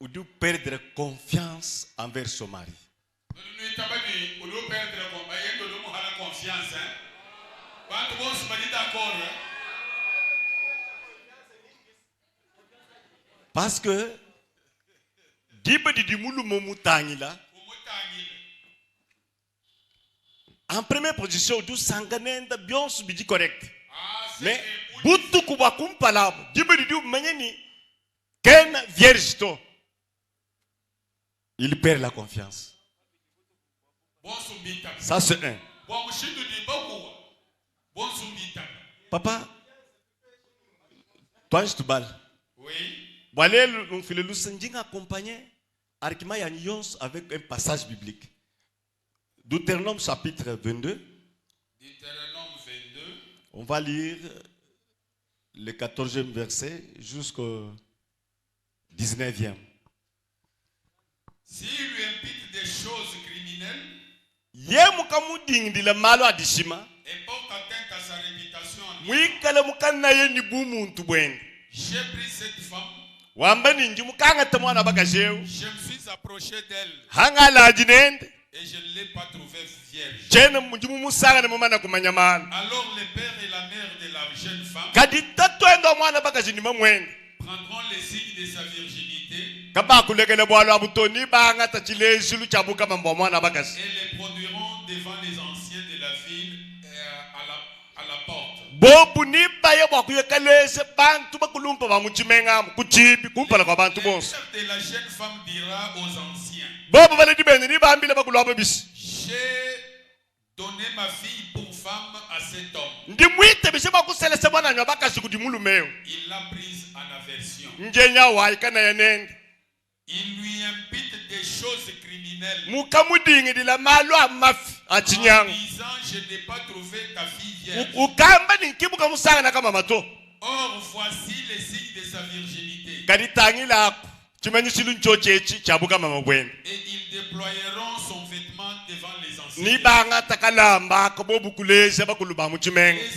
ou de perdre confiance envers son mari. Parce que en première position, du sanganenda bien subidi correct. Mais butu kuba kumpala, dibedi du manyeni ken vierge to. Il perd la confiance. Ça c'est un. Papa, toi je te balle. Oui. Voilà, nous faisons le sending accompagné avec un passage biblique. Deutéronome chapitre 22. Deutéronome 22. On va lire le 14e verset jusqu'au 19e. S'il lui impute des choses criminelles et porte atteinte à sa réputation en disant, j'ai pris cette femme, je me suis approché d'elle et je ne l'ai pas trouvée vierge. Alors le père et la mère de la jeune femme prendront les signes de sa virginité et les produiront devant les anciens de la ville à la porte. Le père de la jeune femme dira aux anciens, j'ai donné ma fille pour femme à cet homme. Il l'a prise en aversion. Il lui impute des choses criminelles en disant, je n'ai pas trouvé ta fille vierge. Or voici les signes de sa virginité. Et ils déployeront son vêtement devant les anciens. Les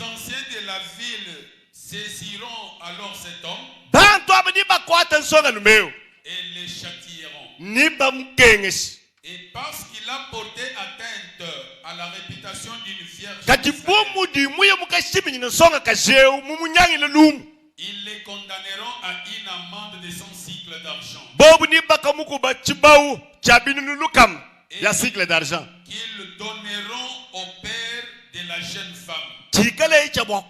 anciens de la ville saisiront alors cet homme et les châtieront. Et parce qu'il a porté atteinte à la réputation d'une vierge, ils les condamneront à une amende de 100 cycles d'argent. Et qu'ils donneront au père de la jeune femme. Elle restera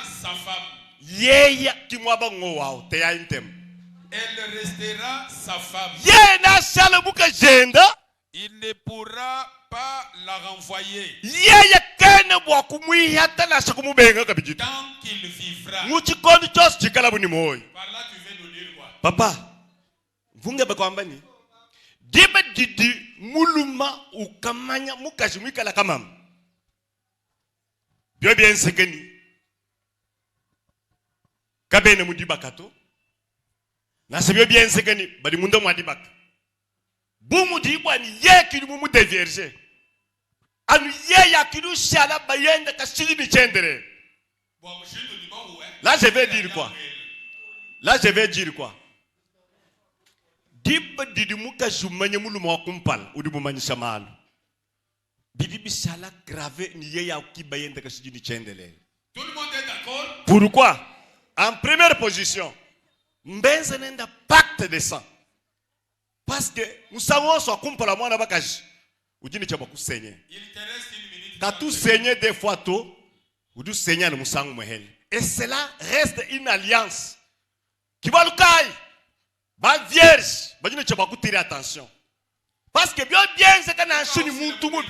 sa femme. Elle restera sa femme. Il ne pourra pas la renvoyer tant qu'il vivra. Par là, tu veux nous dire quoi? Papa, vous n'avez pas compris. Diba didi muluma ukamanya mukaji mwikala kamam. Bio bien sekeni. Kabene mudibakato. Na sebio bien sekeni badi munda mwadibaka. Bumu dibwa ni ye kidu mumu de vierge. Anu ye ya kidu shala bayende kasili ni chendere. Là je vais dire quoi? Là je vais dire quoi? Diba didi muka jumanya muluma wakumpal udibumanya shamalo. Bibi bishala grave ni ye ya kibayende kasili ni chendere. Tout le monde est d'accord? Pourquoi? En première position, mbenze nenda pacte de sang. Parce que nous savons soit kumpala mwana bakaji. Ujini chaba kusenye. Il te reste une minute. Quand tu saignes des fois tôt, ou du seigneur ne musangu mohel. Et cela reste une alliance. Qui va le caille. Ba vierge, ba jini chaba kutire attention. Parce que bien c'est kana shuni muntu mu.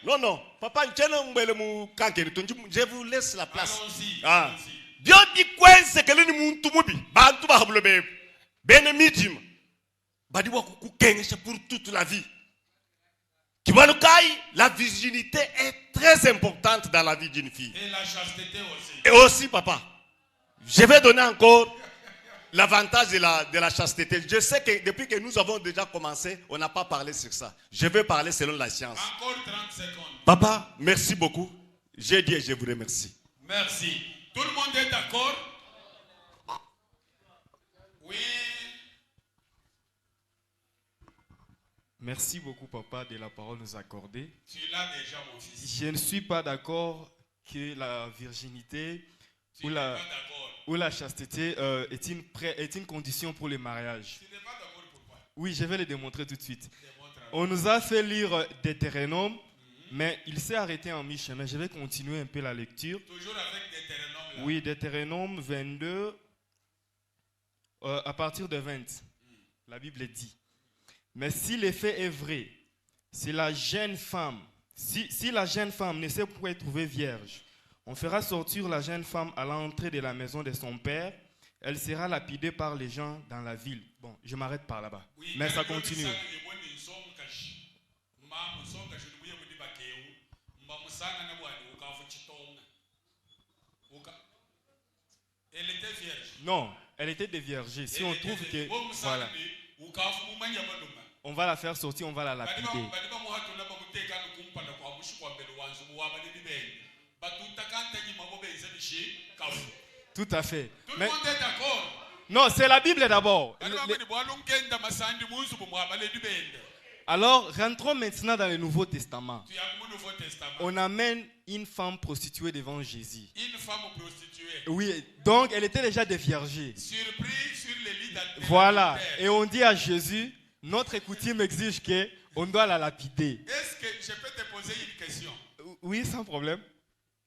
Non non, papa nchena mbele mu kankeri tunji je vous laisse la place. Allons-y. Ah. Bien dit quoi c'est que le muntu mubi. Ba antu ba hablo be. Benemitim. Ba di wa kukengesha pour toute la vie. La virginité est très importante dans la vie d'une fille. Et la chasteté aussi. Et aussi, papa, je vais donner encore l'avantage de la chasteté. Je sais que depuis que nous avons déjà commencé, on n'a pas parlé sur ça. Je vais parler selon la science. Encore 30 secondes. Papa, merci beaucoup. J'ai dit et je vous remercie. Merci. Tout le monde est d'accord? Merci beaucoup, papa, de la parole nous accordée. Tu l'as déjà, mon fils. Je ne suis pas d'accord que la virginité Tu n'es pas d'accord. ou la chasteté est une condition pour le mariage. Tu n'es pas d'accord pourquoi? Oui, je vais le démontrer tout de suite. Démontre-moi. On nous a fait lire Deutéronome, mais il s'est arrêté en mi-chemin. Je vais continuer un peu la lecture. Toujours avec Deutéronome là. Oui, Deutéronome 22, à partir de 20. La Bible dit: mais si l'effet est vrai, si la jeune femme ne sait point trouver vierge, on fera sortir la jeune femme à l'entrée de la maison de son père. Elle sera lapidée par les gens dans la ville. Bon, je m'arrête par là-bas. Oui, mais ça continue. Elle était vierge. Non, elle était déviergée. Si on trouve que... Voilà. On va la faire sortir, on va la lapider. Tout à fait. Tout le monde est d'accord. Non, c'est la Bible d'abord. Alors, rentrons maintenant dans le Nouveau Testament. On amène une femme prostituée devant Jésus. Une femme prostituée. Oui, donc elle était déjà déviergée. Surpris sur le lit d'adultère. Voilà, et on dit à Jésus, notre coutume exige qu'on doit la lapider. Est-ce que je peux te poser une question? Oui, sans problème.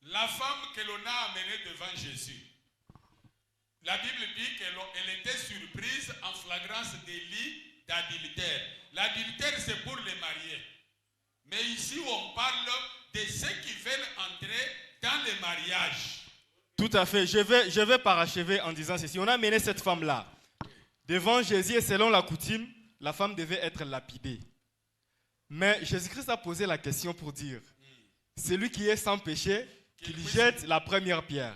La femme que l'on a amenée devant Jésus, la Bible dit qu'elle était surprise en flagrance délit d'adultère. L'adultère, c'est pour les mariés. Mais ici, on parle de ceux qui veulent entrer dans le mariage. Tout à fait. Je vais parachever en disant ceci. On a amené cette femme-là devant Jésus et selon la coutume, la femme devait être lapidée. Mais Jésus-Christ a posé la question pour dire, celui qui est sans péché, qu'il jette la première pierre.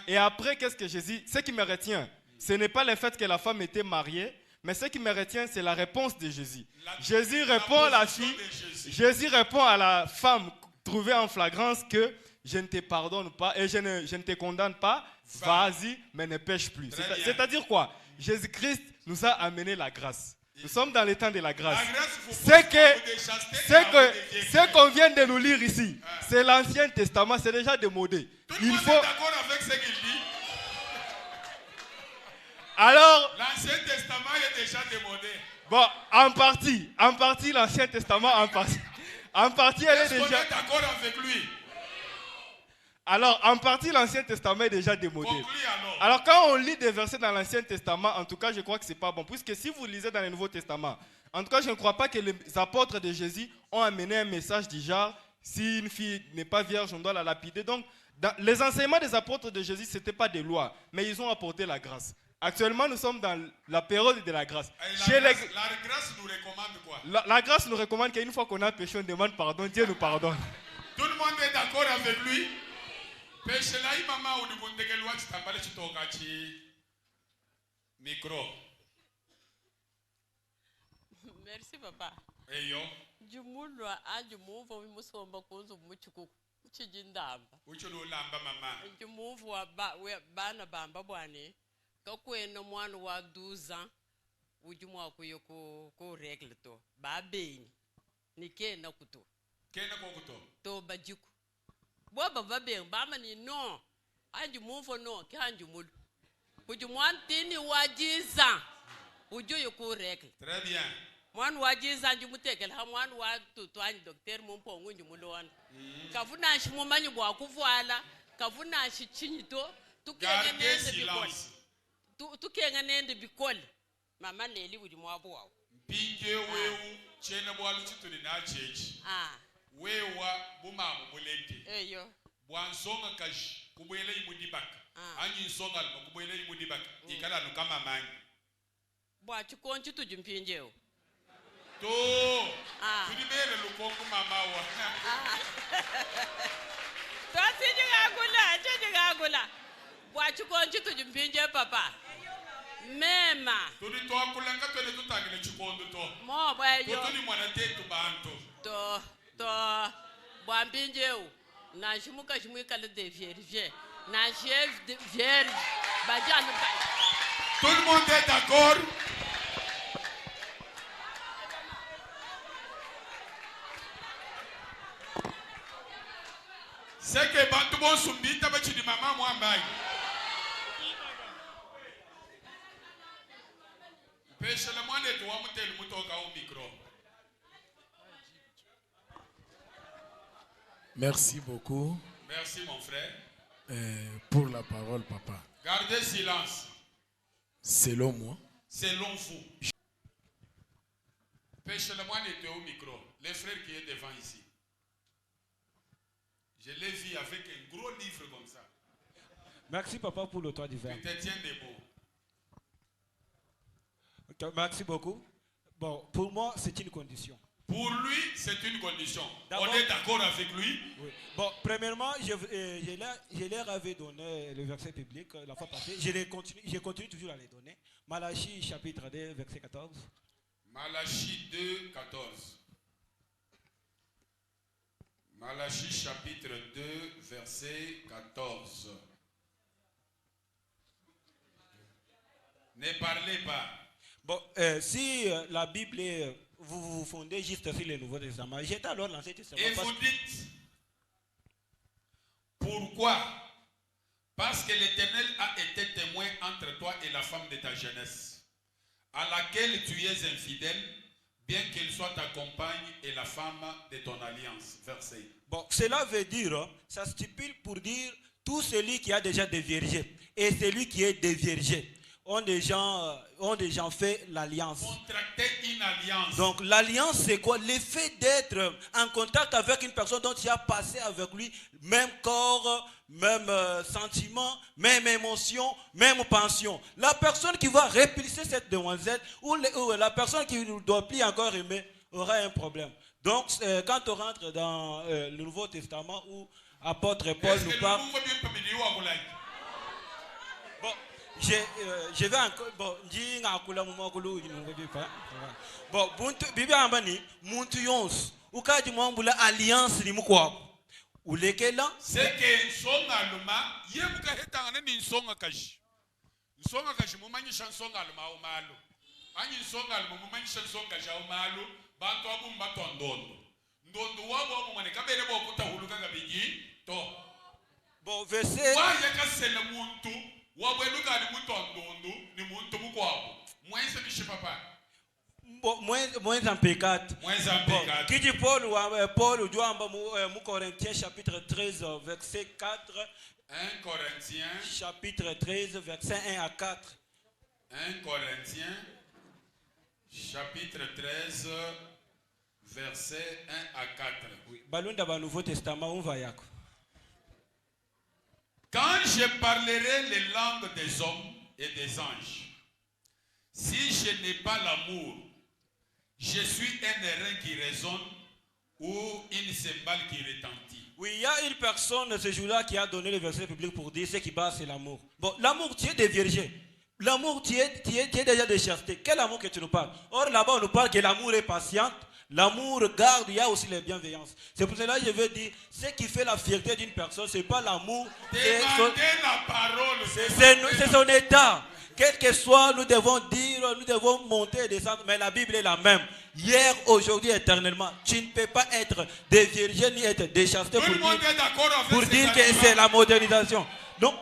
Et après, qu'est-ce que Jésus... Ce qui me retient, ce n'est pas le fait que la femme était mariée, mais ce qui me retient, c'est la réponse de Jésus. Jésus répond à la fille, Jésus répond à la femme trouvée en flagrance que je ne te pardonne pas et je ne te condamne pas, vas-y, mais ne pêche plus. C'est-à-dire quoi? Jésus-Christ nous a amené la grâce. Nous sommes dans le temps de la grâce. Ce qu'on vient de nous lire ici, c'est l'Ancien Testament, c'est déjà démodé. Tout le monde est d'accord avec ce qu'il dit. Alors, l'Ancien Testament est déjà démodé. Bon, en partie l'Ancien Testament, en partie elle est déjà... Est-ce qu'on est d'accord avec lui? Alors, en partie l'Ancien Testament est déjà démodé. Alors, quand on lit des versets dans l'Ancien Testament, en tout cas, je crois que c'est pas bon. Puisque si vous lisez dans le Nouveau Testament, en tout cas, je ne crois pas que les apôtres de Jésus ont amené un message du genre, si une fille n'est pas vierge, on doit la lapider. Donc, les enseignements des apôtres de Jésus, ce n'était pas des lois, mais ils ont apporté la grâce. Actuellement, nous sommes dans la période de la grâce. La grâce nous recommande quoi? La grâce nous recommande qu'une fois qu'on a péché, on demande pardon, Dieu nous pardonne. Tout le monde est d'accord avec lui? Péché là, il m'a ou du de loi tu t'emballais tu t'ogachi micro. Merci papa. Eyo. Jumulwa ajumuvo bimusomba kunzu muchuku chijindamba. Uchulo lamba mama. Jumuvo wa bana bamba bwane. Kakwena mwana wa 12 ans. Ujumwa kuyo ko règle to. Ba beni. Nike na kuto. Kena ko kuto. To bajiku. Boba babeng bama ni no. Anju mufo no ki anju mul. Kujumwan tini wajiza. Ujo yo ko règle. Très bien. Mwan wajiza anju mutekel ha mwan wa tutu anju docteur mumpo ngunju mulon. Kavuna shi mumanyu bwa kuvuala, kavuna shi chinyito, tukenge nende bikol. Tukenge nende bikol. Mama leli wudi mwabu wao. Mpinge wewu chena bwalu chituli na chechi. Wewa bumamu mulete. Eyo. Bwansonga kashi kubwele imudibaka. Anyi nsonga alma kubwele imudibaka. Ikala nukama manyi. Bwa chikonchi tujimpinjeo. To. Tudibele lukongu mama wa. To sijigagula. Bwa chikonchi tujimpinje papa. Mema. Tudi to akulanga twele tutangile chikondo to. Mo bwayo. Tudi mwana tetu bantu. To bwampinjeu na shimuka shimwikale de vierge na chef de vierge bajanu. Tout le monde est d'accord? C'est que bantu bon sumbi tabachi di maman moi mbaye. Pêche le moine et toi mutel mutoka au micro. Merci beaucoup Merci mon frère. pour la parole, papa. Gardez silence. Selon moi, Selon vous. Pêche le moine et toi au micro. Les frères qui est devant ici. Je l'ai vu avec un gros livre comme ça. Merci papa pour le toit du verre. Tu te tiens debout. Ok, merci beaucoup. Bon, pour moi, c'est une condition. Pour lui, c'est une condition. D'abord- On est d'accord avec lui. Oui. Bon, premièrement, je leur avais donné le verset biblique la fois passée. Je continue toujours à les donner. Malachie chapitre 2, verset 14. Malachie 2, 14. Malachie chapitre 2, verset 14. Ne parlez pas. Bon, si la Bible est, vous vous fondez juste sur le Nouveau Testament, j'étais alors l'Ancien Testament. Et parce vous dites, pourquoi? Parce que l'Éternel a été témoin entre toi et la femme de ta jeunesse, à laquelle tu es infidèle, bien qu'elle soit ta compagne et la femme de ton alliance. Verset. Bon, cela veut dire, ça stipule pour dire tout celui qui a déjà déviergé et celui qui est déviergé ont déjà fait l'alliance. Contracter une alliance. Donc l'alliance c'est quoi? Le fait d'être en contact avec une personne dont tu as passé avec lui, même corps, même sentiment, même émotion, même pension. La personne qui va répulser cette demoiselle ou la personne qui ne doit plus encore aimer aura un problème. Donc quand on rentre dans le Nouveau Testament où apôtre Paul nous parle... Bon, je vais encore... Bon, bon, Bibi Ambani, Muntu Yons, Ukaji Mwambula Alliance ni mukwa. Ulekela? C'est que son alma, yemuka hetangane ni nsonga kaji. Nsonga kaji mumanyisha nsonga alma au malo. Anyi nsonga alma mumanyisha nsonga kaji au malo, bantu abu mbato ndondo. Ndondo wabo abu mwane kabele bo kuta huluka kabiji, to. Bon, verset... Wa yaka sele muntu, wabo eluka ni muntu ndondo, ni muntu mukwabo. Mwense bishi papa. Moins en pécat. Moins en Bon, pécat. qui dit Paul doit en Corinthiens chapitre 13 verset 4. 1 Corinthiens. Chapitre 13 verset 1 à 4. 1 Corinthiens. Chapitre 13 verset 1 à 4. Oui. Balunda ba Nouveau Testament on va yako. Quand je parlerai les langues des hommes et des anges, si je n'ai pas l'amour, je suis un airain qui résonne ou une cymbale qui retentit. Oui, il y a une personne ce jour-là qui a donné le verset public pour dire ce qui bat, c'est l'amour. Bon, l'amour, tu es déviergé. L'amour, tu es déjà de chasteté. Quel amour que tu nous parles? Or, là-bas, on nous parle que l'amour est patient. L'amour garde, il y a aussi les bienveillances. C'est pour cela que je veux dire, ce qui fait la fierté d'une personne, ce n'est pas l'amour. Demandez la parole. C'est son état. Quel que soit, nous devons dire, nous devons monter et descendre, mais la Bible est la même. Hier, aujourd'hui, éternellement. Tu ne peux pas être déviergé ni être déchasté pour dire que c'est la modernisation. Donc,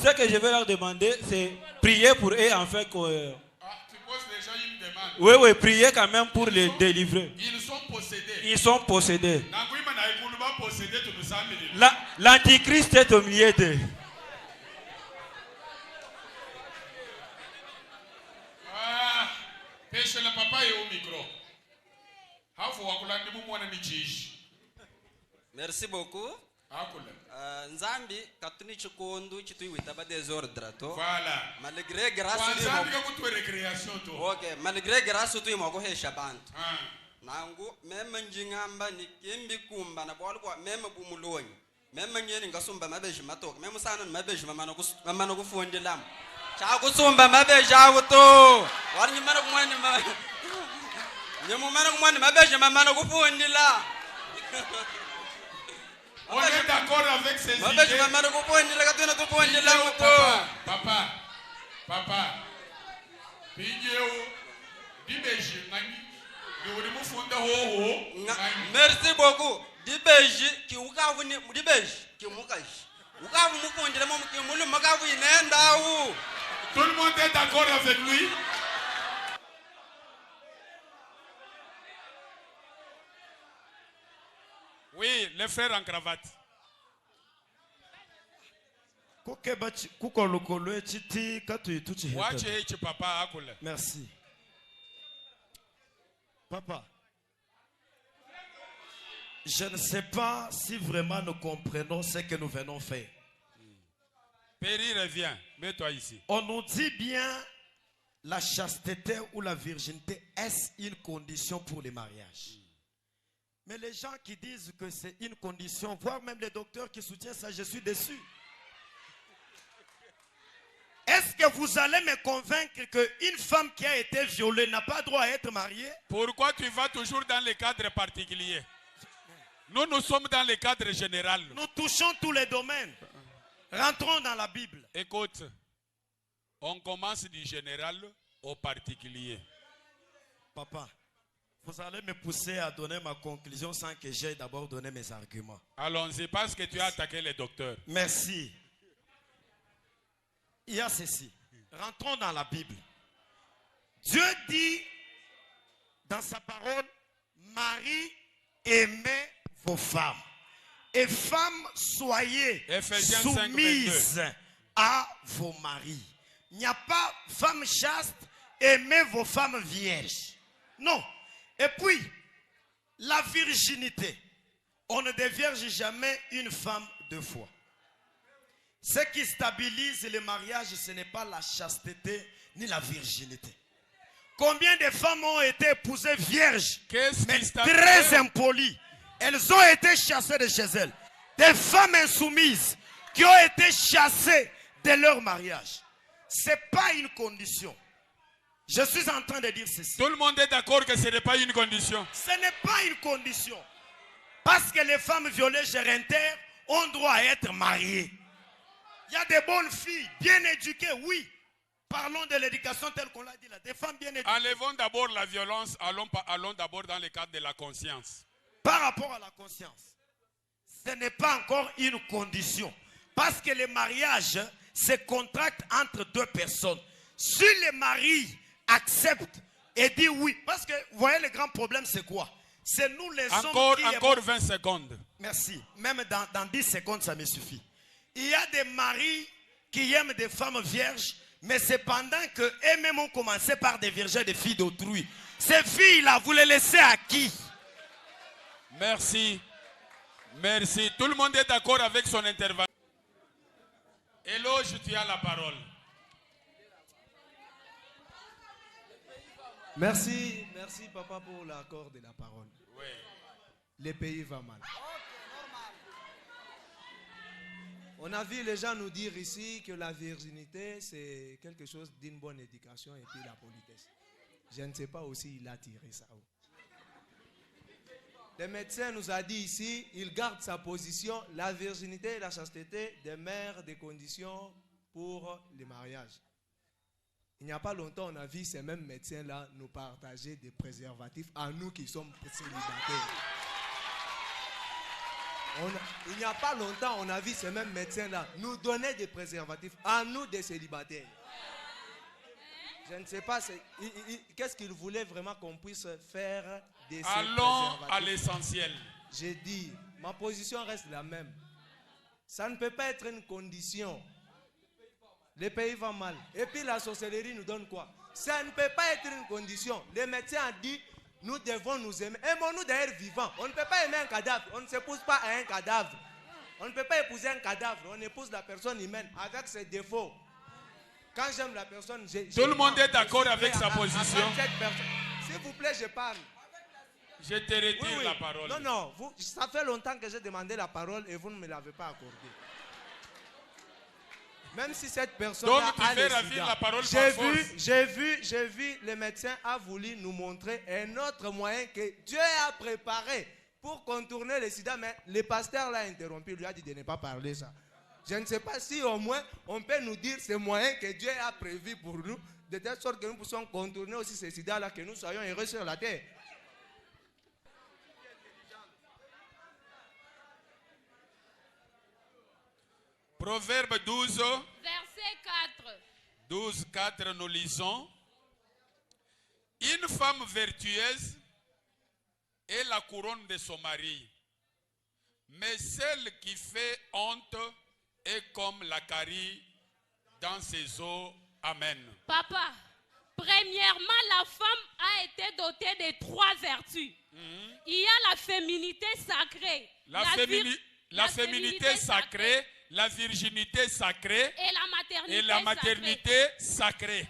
ce que je vais leur demander, c'est prier pour eux en fait. Tu poses déjà une demande. Oui, prier quand même pour les délivrer. Ils sont possédés. Ils sont possédés. Possédés. L'antichrist est au milieu d'eux. Pêche le papa est au micro. Merci beaucoup. Nzambi katuni chikondu chitu witaba desordre to. Voilà. Malgré grâce récréation to. OK, malgré grâce tu imoko hesha bantu. Nangu meme njingamba ni kimbi kumba na bwalwa meme bumulonyi. Meme ngeni ngasumba mabeji matoka. Meme sana mabeji mamana kufondelam. Cha kusumba mabeji awuto. Wani mana kumwani ma. Nyemu mana kumwani mabeji mamana kufondela. On est d'accord avec ces idées. Papa. Merci beaucoup. Dibeji ki ukavu ni dibeji ki mukaji. Ukavu mukunjira mo ki mulu makavu inenda u. Tout le monde est d'accord avec lui? Oui, les frères en cravate. Wache hichi papa akule. Merci. Papa, je ne sais pas si vraiment nous comprenons ce que nous venons faire. Péri revient, mets-toi ici. On nous dit bien la chasteté ou la virginité, est-ce une condition pour le mariage? Mais les gens qui disent que c'est une condition, voire même les docteurs qui soutiennent ça, je suis déçu. Est-ce que vous allez me convaincre qu'une femme qui a été violée n'a pas droit à être mariée? Pourquoi tu vas toujours dans les cadres particuliers? Nous sommes dans le cadre général. Nous touchons tous les domaines. Rentrons dans la Bible. Écoute, on commence du général au particulier. Papa, vous allez me pousser à donner ma conclusion sans que j'aie d'abord donné mes arguments. Allons-y, parce que tu as attaqué les docteurs. Merci. Il y a ceci. Rentrons dans la Bible. Dieu dit dans sa parole, Marie, aimez vos femmes. Et femmes, soyez Ephésiens soumises 5, à vos maris. Il n'y a pas femme chaste, aimez vos femmes vierges. Non. Et puis, la virginité. On ne dévierge jamais une femme deux fois. Ce qui stabilise le mariage, ce n'est pas la chasteté ni la virginité. Combien de femmes ont été épousées vierges, mais très impolies? Elles ont été chassées de chez elles. Des femmes insoumises qui ont été chassées de leur mariage. Ce n'est pas une condition. Je suis en train de dire ceci. Tout le monde est d'accord que ce n'est pas une condition. Ce n'est pas une condition. Parce que les femmes violées gérantaires ont droit à être mariées. Il y a des bonnes filles, bien éduquées, oui. Parlons de l'éducation telle qu'on l'a dit là. Des femmes bien éduquées. Enlevons d'abord la violence, allons d'abord dans le cadre de la conscience. Par rapport à la conscience, ce n'est pas encore une condition. Parce que le mariage se contracte entre deux personnes. Si le mari accepte et dit oui, parce que vous voyez le grand problème c'est quoi? C'est nous les hommes qui... Encore 20 secondes. Merci. Même dans 10 secondes ça me suffit. Il y a des maris qui aiment des femmes vierges, mais cependant qu'eux-mêmes ont commencé par des vierges des filles d'autrui. Ces filles-là, vous les laissez à qui? Merci. Merci. Tout le monde est d'accord avec son intervention. Éloge, tu as la parole. Merci, merci papa pour l'accord de la parole. Oui. Le pays va mal. On a vu les gens nous dire ici que la virginité c'est quelque chose d'une bonne éducation et puis la politesse. Je ne sais pas aussi il a tiré ça où. Le médecin nous a dit ici, il garde sa position, la virginité et la chasteté demeurent des conditions pour le mariage. Il n'y a pas longtemps, on a vu ces mêmes médecins-là nous partager des préservatifs à nous qui sommes célibataires. Il n'y a pas longtemps, on a vu ces mêmes médecins-là nous donner des préservatifs à nous des célibataires. Je ne sais pas, qu'est-ce qu'ils voulaient vraiment qu'on puisse faire de ces préservatifs. Allons à l'essentiel. J'ai dit, ma position reste la même. Ça ne peut pas être une condition. Le pays va mal. Et puis la sorcellerie nous donne quoi? Ça ne peut pas être une condition. Les médecins ont dit, nous devons nous aimer. Aimons-nous d'ailleurs vivants. On ne peut pas aimer un cadavre. On ne s'épouse pas à un cadavre. On ne peut pas épouser un cadavre. On épouse la personne humaine avec ses défauts. Quand j'aime la personne, tout le monde est d'accord avec sa position. S'il vous plaît, je parle. Je te retire la parole. Non, non. Ça fait longtemps que j'ai demandé la parole et vous ne me l'avez pas accordée. Même si cette personne donc tu fais ravir la parole par force. J'ai vu, le médecin a voulu nous montrer un autre moyen que Dieu a préparé pour contourner le sida, mais le pasteur l'a interrompu, il lui a dit de ne pas parler ça. Je ne sais pas si au moins on peut nous dire ces moyens que Dieu a prévus pour nous, de telle sorte que nous puissions contourner aussi ce sida-là, que nous soyons heureux sur la terre. Proverbe 12, verset 4. 12, 4, nous lisons. Une femme vertueuse est la couronne de son mari, mais celle qui fait honte est comme la carie dans ses eaux. Amen. Papa, premièrement, la femme a été dotée de 3 vertus. Il y a la féminité sacrée, La féminité sacrée, la virginité sacrée et la maternité sacrée.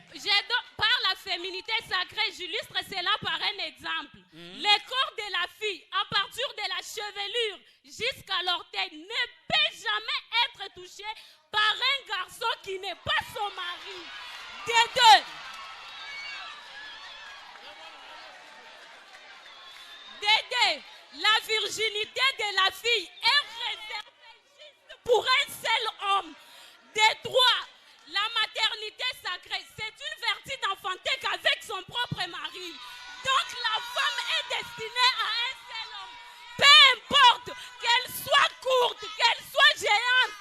Par la féminité sacrée, j'illustre cela par un exemple. Le corps de la fille, à partir de la chevelure jusqu'à l'orteil, ne peut jamais être touché par un garçon qui n'est pas son mari. Des deux. La virginité de la fille est réservée juste pour un seul homme. Des 3, la maternité sacrée, c'est une vertu d'enfanter qu'avec son propre mari. Donc la femme est destinée à un seul homme. Peu importe qu'elle soit courte, qu'elle soit géante,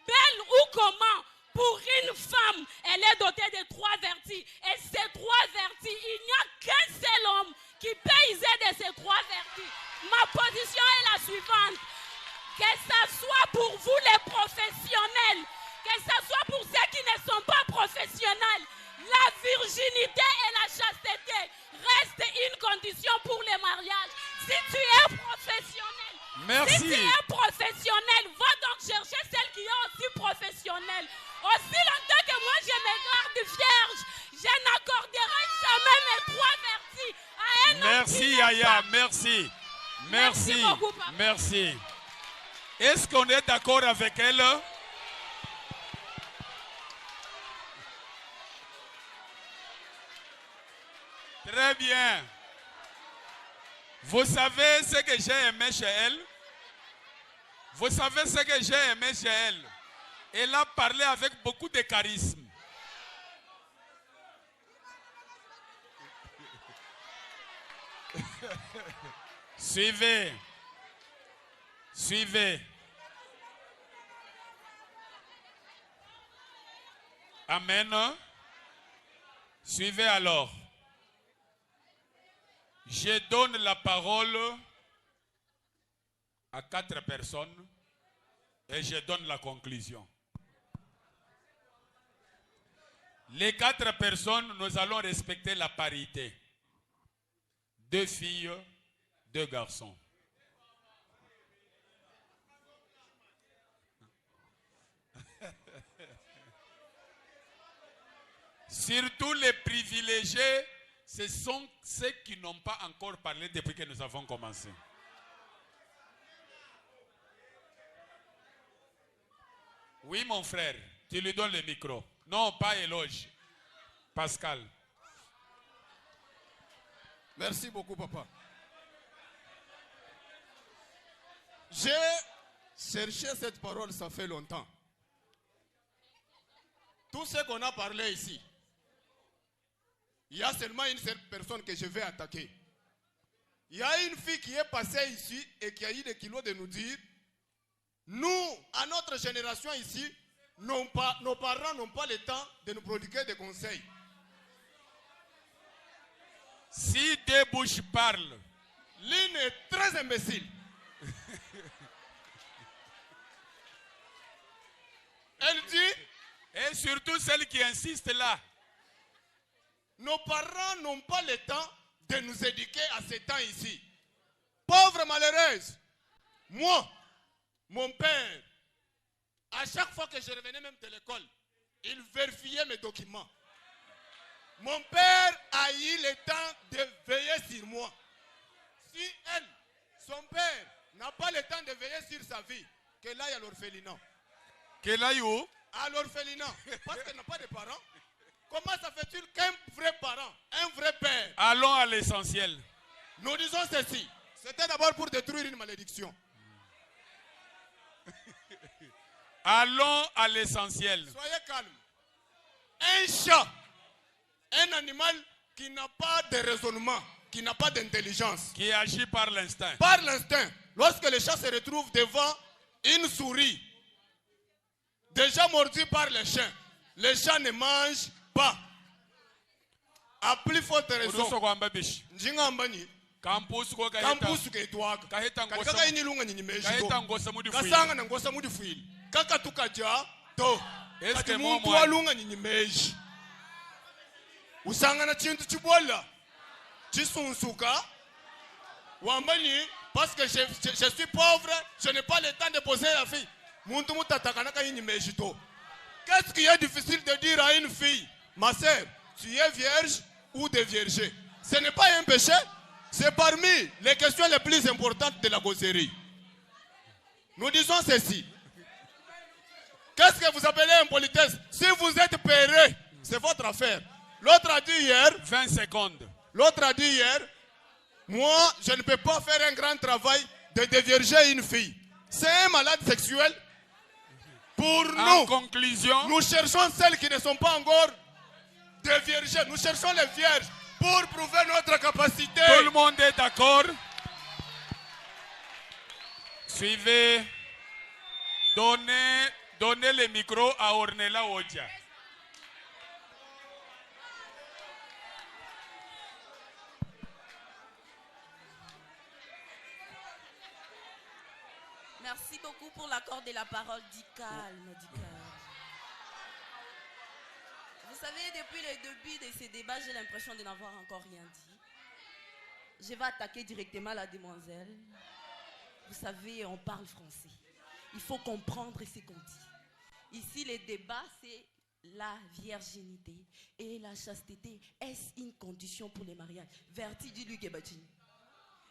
belle ou comment, pour une femme, elle est dotée de 3 vertus. Et ces 3 vertus, il n'y a qu'un seul homme qui peut user de ces 3 vertus. Ma position est la suivante. Que ce soit pour vous les professionnels, que ce soit pour ceux qui ne sont pas professionnels, la virginité et la chasteté restent une condition pour le mariage. Si tu es professionnel, Merci. si tu es professionnel, va donc chercher celle qui est aussi professionnelle. Aussi longtemps que moi je me garde vierge, je n'accorderai jamais mes 3 vertus à un homme. Merci Yaya, merci. Merci. Merci beaucoup, papa. Merci. Est-ce qu'on est d'accord avec elle? Très bien. Vous savez ce que j'ai aimé chez elle? Vous savez ce que j'ai aimé chez elle? Elle a parlé avec beaucoup de charisme. Suivez. Suivez. Amen. Suivez alors. Je donne la parole à 4 personnes et je donne la conclusion. Les 4 personnes, nous allons respecter la parité. 2 filles, 2 garçons. Surtout les privilégiés, ce sont ceux qui n'ont pas encore parlé depuis que nous avons commencé. Oui, mon frère, tu lui donnes le micro. Non, pas éloge. Pascal. Merci beaucoup, papa. J'ai cherché cette parole, ça fait longtemps. Tout ce qu'on a parlé ici, il y a seulement une seule personne que je vais attaquer. Il y a une fille qui est passée ici et qui a eu des kilos de nous dire, nous, à notre génération ici, nos parents n'ont pas le temps de nous prodiguer des conseils. Si 2 bouches parlent, l'une est très imbécile. Elle dit, et surtout celle qui insiste là, nos parents n'ont pas le temps de nous éduquer à ce temps ici. Pauvre malheureuse. Moi, mon père, à chaque fois que je revenais même de l'école, il vérifiait mes documents. Mon père a eu le temps de veiller sur moi. Si elle, son père, n'a pas le temps de veiller sur sa vie, qu'elle aille à l'orphelinat. qu'elle aille où? À l'orphelinat. Parce qu'elle n'a pas de parents. Comment ça fait-il qu'un vrai parent, un vrai père? Allons à l'essentiel. Nous disons ceci. C'était d'abord pour détruire une malédiction. Allons à l'essentiel. Soyez calme. Un chat, un animal qui n'a pas de raisonnement, qui n'a pas d'intelligence, qui agit par l'instinct. Par l'instinct. Lorsque le chat se retrouve devant une souris, déjà mordu par les chiens. Les chiens ne mangent pas. À plus forte raison. Njingambani. Kampusu ketwaka. Kaka inilunga nyimeji. Kasanga na ngosa mudi fuili. Kaka tukaja to. Kati muntu walunga nyimeji. Usanga na chintu chibola. Chisunsuka. Wambani. Parce que je suis pauvre, je n'ai pas le temps de poser la fille. Qu'est-ce qui est difficile de dire à une fille? Ma sœur, tu es vierge ou déviergée? Ce n'est pas un péché. C'est parmi les questions les plus importantes de la causerie. Nous disons ceci. Qu'est-ce que vous appelez impolitesse? Si vous êtes péré, c'est votre affaire. L'autre a dit hier... 20 secondes. L'autre a dit hier... Moi, je ne peux pas faire un grand travail de dévierger une fille. C'est un malade sexuel. Pour nous, en conclusion, nous cherchons celles qui ne sont pas encore déviergées. Nous cherchons les vierges pour prouver notre capacité. Tout le monde est d'accord? Suivez. Donnez le micro à Ornella Odia. Merci beaucoup pour l'accord de la parole. Dis calme, dis calme. Vous savez, depuis le début de ces débats, j'ai l'impression de n'avoir encore rien dit. Je vais attaquer directement la demoiselle. Vous savez, on parle français. Il faut comprendre ce qu'on dit. Ici, le débat, c'est la virginité et la chasteté. Est-ce une condition pour les mariages? Verti du Luc Ebatini.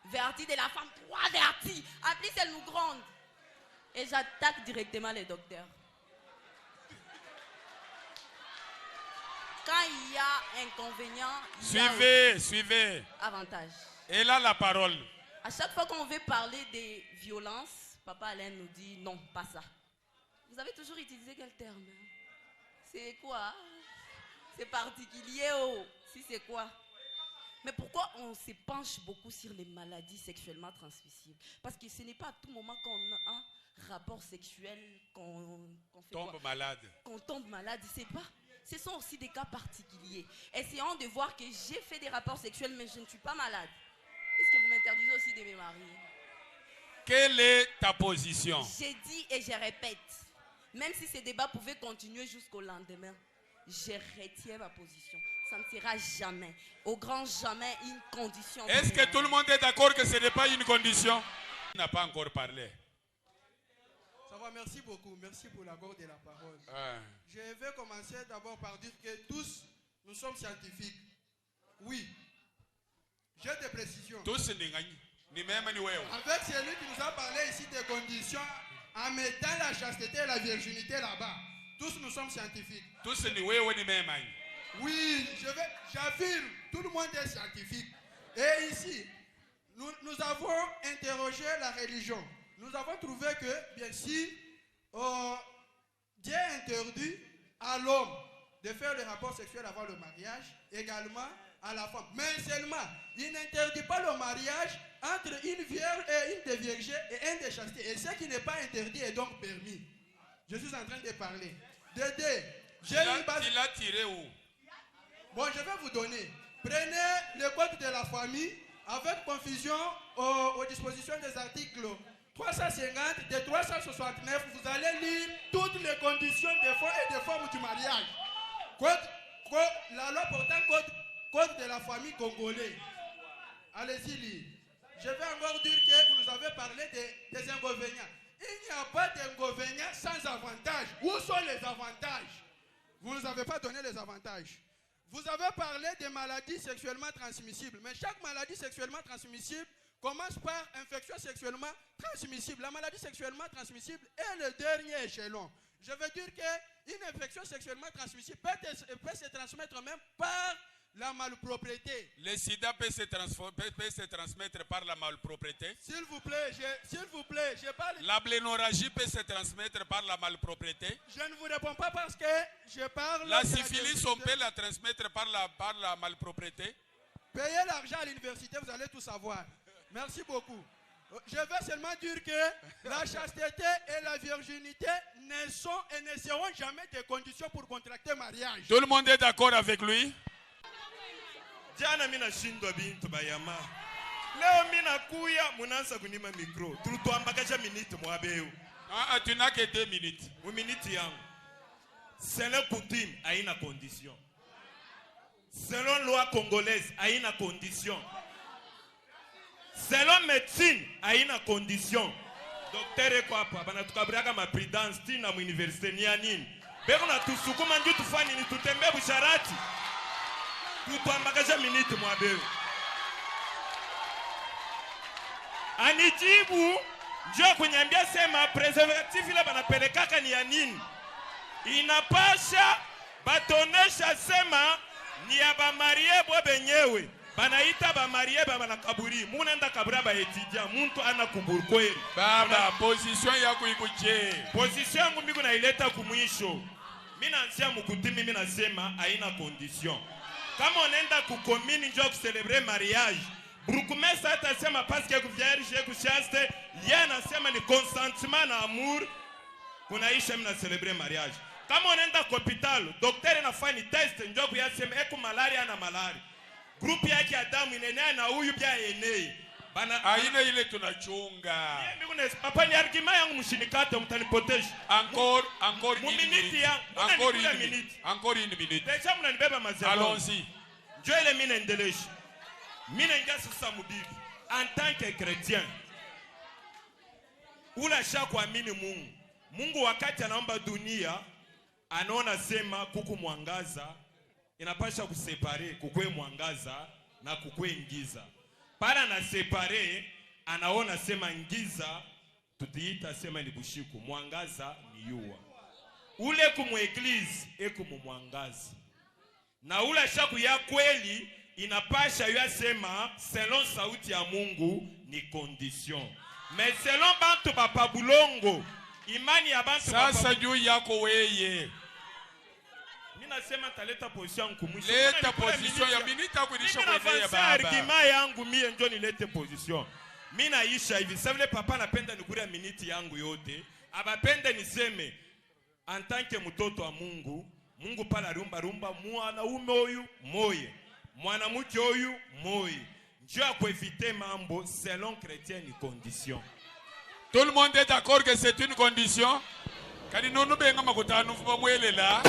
Verti de la femme, 3 vertis. Appelez celle nous grande. Et j'attaque directement les docteurs. Quand il y a inconvénient, il y a suivez. avantage. Et là, la parole. À chaque fois qu'on veut parler des violences, Papa Alain nous dit non, pas ça. Vous avez toujours utilisé quel terme? C'est quoi? C'est particulier, oh. Si c'est quoi? Mais pourquoi on se penche beaucoup sur les maladies sexuellement transmissibles? Parce que ce n'est pas à tout moment qu'on a un rapport sexuel, qu'on tombe malade. Qu'on tombe malade, c'est pas. Ce sont aussi des cas particuliers. Essayons de voir que j'ai fait des rapports sexuels, mais je ne suis pas malade. Est-ce que vous m'interdisez aussi de me marier? Quelle est ta position? J'ai dit et je répète, même si ces débats pouvaient continuer jusqu'au lendemain, je retiens ma position. Ça ne sera jamais, au grand jamais, une condition. Est-ce que tout le monde est d'accord que ce n'est pas une condition? Il n'a pas encore parlé. Ça va, merci beaucoup. Merci pour l'accord de la parole. Je vais commencer d'abord par dire que tous, nous sommes scientifiques. Oui. J'ai des précisions. Tous, avec celui qui nous a parlé ici des conditions en mettant la chasteté et la virginité là-bas. Tous, nous sommes scientifiques. Tous, oui, j'affirme, tout le monde est scientifique. Et ici, nous avons interrogé la religion. Nous avons trouvé que, bien sûr, Dieu interdit à l'homme de faire le rapport sexuel avant le mariage, également à la femme. Mais seulement, il n'interdit pas le mariage entre une vierge et une déviergée et un déchasté. Et ce qui n'est pas interdit est donc permis. Je suis en train de parler. Dédé, j'ai une base. Il a tiré où? Bon, je vais vous donner. Prenez le code de la famille avec confusion aux dispositions des articles 350 de 369. Vous allez lire toutes les conditions des fonds et des formes du mariage. La loi portant code de la famille congolais. Allez-y lire. Je vais encore dire que vous nous avez parlé des inconvénients. Il n'y a pas d'inconvénients sans avantages. Où sont les avantages? Vous ne nous avez pas donné les avantages. Vous avez parlé des maladies sexuellement transmissibles. Mais chaque maladie sexuellement transmissible commence par infection sexuellement transmissible. La maladie sexuellement transmissible est le dernier échelon. Je veux dire qu'une infection sexuellement transmissible peut se transmettre même par la malpropreté. Le sida peut se transmettre par la malpropreté. S'il vous plaît, je parle. La blénorragie peut se transmettre par la malpropreté. Je ne vous réponds pas parce que je parle. La syphilis, on peut la transmettre par la malpropreté. Payez l'argent à l'université, vous allez tout savoir. Merci beaucoup. Je veux seulement dire que la chasteté et la virginité ne sont et ne seront jamais des conditions pour contracter mariage. Tout le monde est d'accord avec lui? Jana mina shindwa bintu bayama. Leo mina kuya munanza kunima mikro. Tutuambakaja minute mwabeu. Ah, tu n'as que 2 minutes. Mu minute yangu. Selon coutume, haina condition. Selon loi congolaise, haina condition. Selon médecine, haina condition. Docteur eko hapa, bana tukabriaka ma prudence tina mu université ni ya nini? Beko na tusukuma ndio tufanye ni tutembe busharati. Tutuambakaja minute mwabeu. Anijibu njoo kunyambia sema preservative ile banapelekaka ni ya nini? Inapasha batonesha sema ni ya bamarie bo benyewe. Banaita bamarie bana kaburi. Munaenda kabura ba etudia muntu ana kuburu kweli. Baba, position yako iko je? Position yangu mimi naileta kumwisho. Mimi naanzia mukutimi, mimi nasema haina condition. Kama unaenda kukomini njoo kucelebrate mariage, Brukumesa atasema parce que vierge kuchaste, yeye anasema ni consentement na amour. Kunaisha mimi na celebrate mariage. Kama unaenda kwa hospital, daktari anafanya test njoo kuyasema eko malaria na malaria. Group yake ya damu inenea na huyu pia enei. Bana aina ile tunachunga. Mimi kuna papa ni argument yangu mshinikate mtanipotesha. Encore une minute. Encore une minute. Encore une minute. Deja mnanibeba mazao. Allons-y. Njoo ile mimi naendelesha. Mimi naingia sasa mubibi. En tant que chrétien. Unasha kuamini Mungu. Mungu wakati anaomba dunia anaona sema kuku mwangaza inapasha kusepare kukwe mwangaza na kukwe ngiza. Para na separe anaona sema ngiza tutiita sema ni bushiku, mwangaza ni yua. Ule kumu eglise ekumu mwangaza. Na ule shaku ya kweli inapasha ya sema selon sauti ya Mungu ni condition. Mais selon bantu bapabulongo imani ya bantu sasa juu yako weye. Mimi nasema taleta position kumwisho. Leta position ya minita kunisha kuendelea baba. Argument yangu mie ndio nilete position. Mimi naisha hivi. Sasa vile papa napenda nikuria miniti yangu yote. Abapende niseme en tant que mtoto wa Mungu, Mungu pala rumba mwanaume huyu moye. Mwanamke huyu moye. Njoo kueviter mambo selon chrétien ni condition. Tout le monde est d'accord que c'est une condition. Kani nonu benga makutanu fuba mwelela.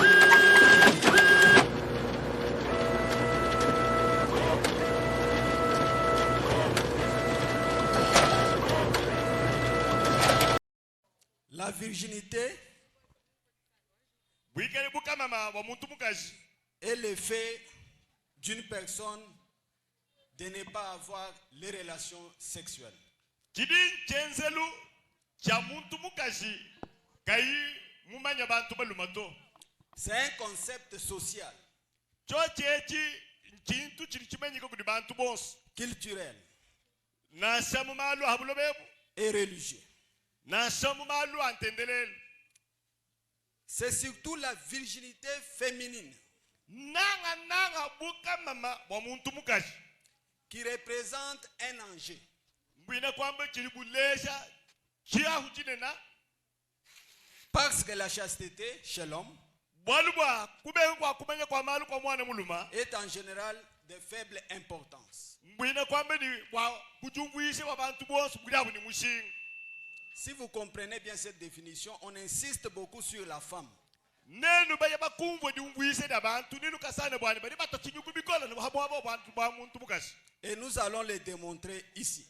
La virginité est le fait d'une personne de ne pas avoir les relations sexuelles. C'est un concept social, culturel et religieux. C'est surtout la virginité féminine qui représente un enjeu. Parce que la chasteté chez l'homme est en général de faible importance. Si vous comprenez bien cette définition, on insiste beaucoup sur la femme. Et nous allons le démontrer ici.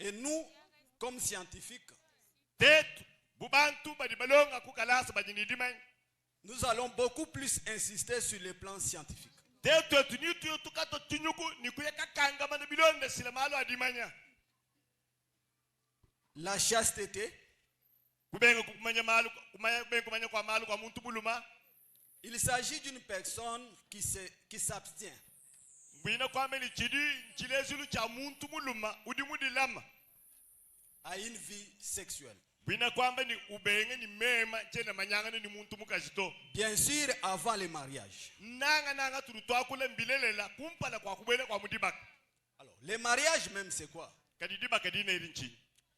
Et nous, comme scientifiques, nous allons beaucoup plus insister sur le plan scientifique. La chasteté, il s'agit d'une personne qui s'abstient à une vie sexuelle. Bien sûr, avant le mariage. Alors, le mariage même, c'est quoi?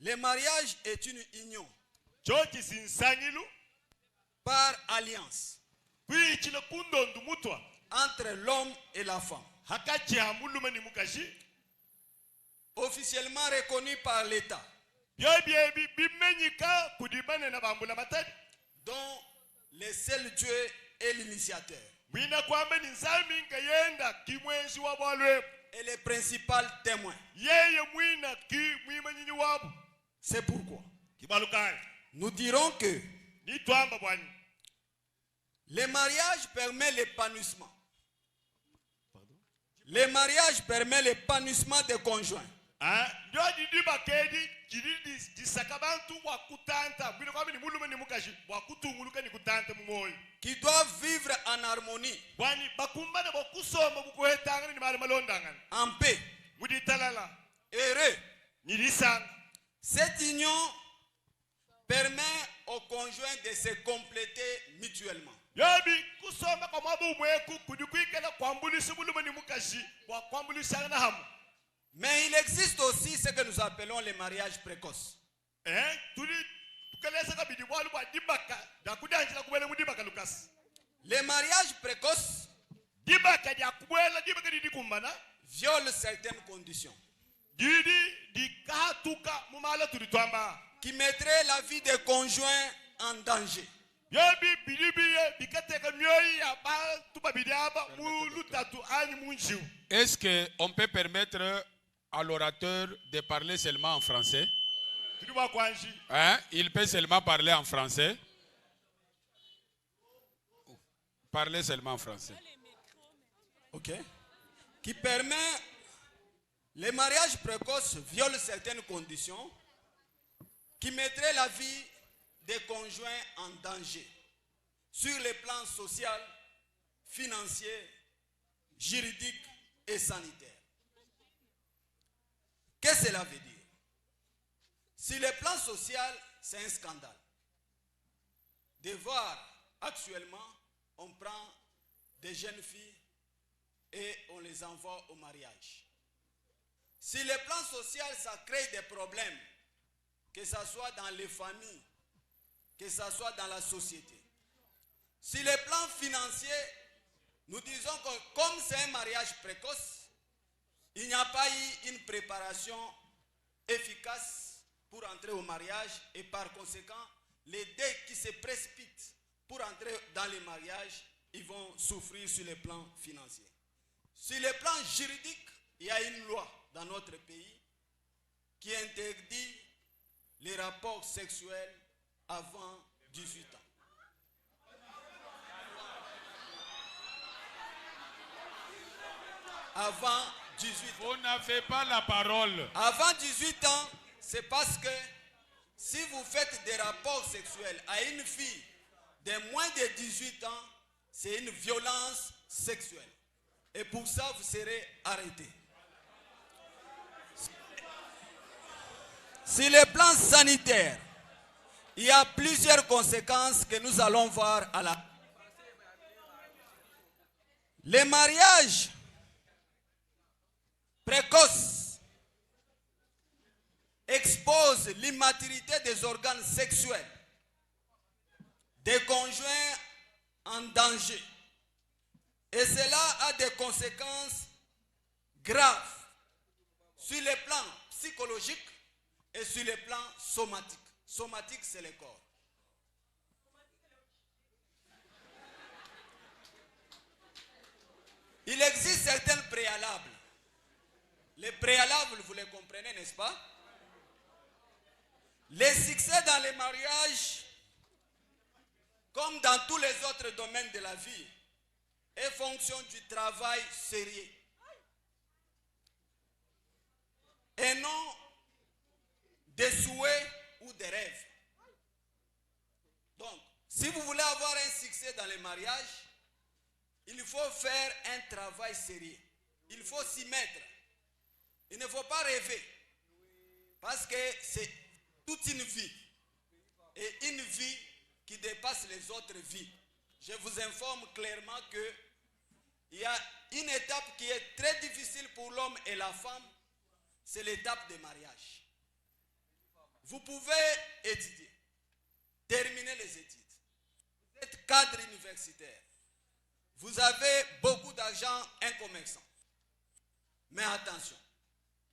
Le mariage est une union par alliance entre l'homme et la femme, officiellement reconnu par l'État, dont le seul Dieu est l'initiateur et le principal témoin. C'est pourquoi nous dirons que le mariage permet l'épanouissement. Le mariage permet l'épanouissement des conjoints. Qui doivent vivre en harmonie, en paix, heureux. Cette union permet aux conjoints de se compléter mutuellement. Mais il existe aussi ce que nous appelons les mariages précoces. Les mariages précoces violent certaines conditions qui mettraient la vie des conjoints en danger. Est-ce qu'on peut permettre à l'orateur de parler seulement en français? Hein? Il peut seulement parler en français. Parler seulement en français. Ok. Qui permet, les mariages précoces violent certaines conditions qui mettraient la vie des conjoints en danger sur les plans social, financier, juridique et sanitaire. Qu'est-ce que cela veut dire? Sur le plan social, c'est un scandale de voir actuellement, on prend des jeunes filles et on les envoie au mariage. Sur le plan social, ça crée des problèmes, que ce soit dans les familles, que ce soit dans la société. Sur le plan financier, nous disons que comme c'est un mariage précoce, il n'y a pas eu une préparation efficace pour entrer au mariage et par conséquent, les deux qui se précipitent pour entrer dans les mariages, ils vont souffrir sur le plan financier. Sur le plan juridique, il y a une loi dans notre pays qui interdit les rapports sexuels avant 18 ans. Avant 18 ans. Vous n'avez pas la parole. Avant 18 ans, c'est parce que si vous faites des rapports sexuels à une fille de moins de 18 ans, c'est une violence sexuelle. Et pour ça, vous serez arrêté. Sur le plan sanitaire, il y a plusieurs conséquences que nous allons voir à la... Les mariages précoces exposent l'immaturité des organes sexuels des conjoints en danger. Et cela a des conséquences graves sur le plan psychologique et sur le plan somatique. Somatique, c'est le corps. Il existe certains préalables. Les préalables, vous les comprenez, n'est-ce pas? Les succès dans les mariages, comme dans tous les autres domaines de la vie, est fonction du travail sérieux. Et non des souhaits ou des rêves. Donc, si vous voulez avoir un succès dans les mariages, il faut faire un travail sérieux. Il faut s'y mettre. Il ne faut pas rêver. Parce que c'est toute une vie. Et une vie qui dépasse les autres vies. Je vous informe clairement que il y a une étape qui est très difficile pour l'homme et la femme, c'est l'étape de mariage. Vous pouvez étudier, terminer les études. Vous êtes cadre universitaire. Vous avez beaucoup d'argent, un commerçant. Mais attention,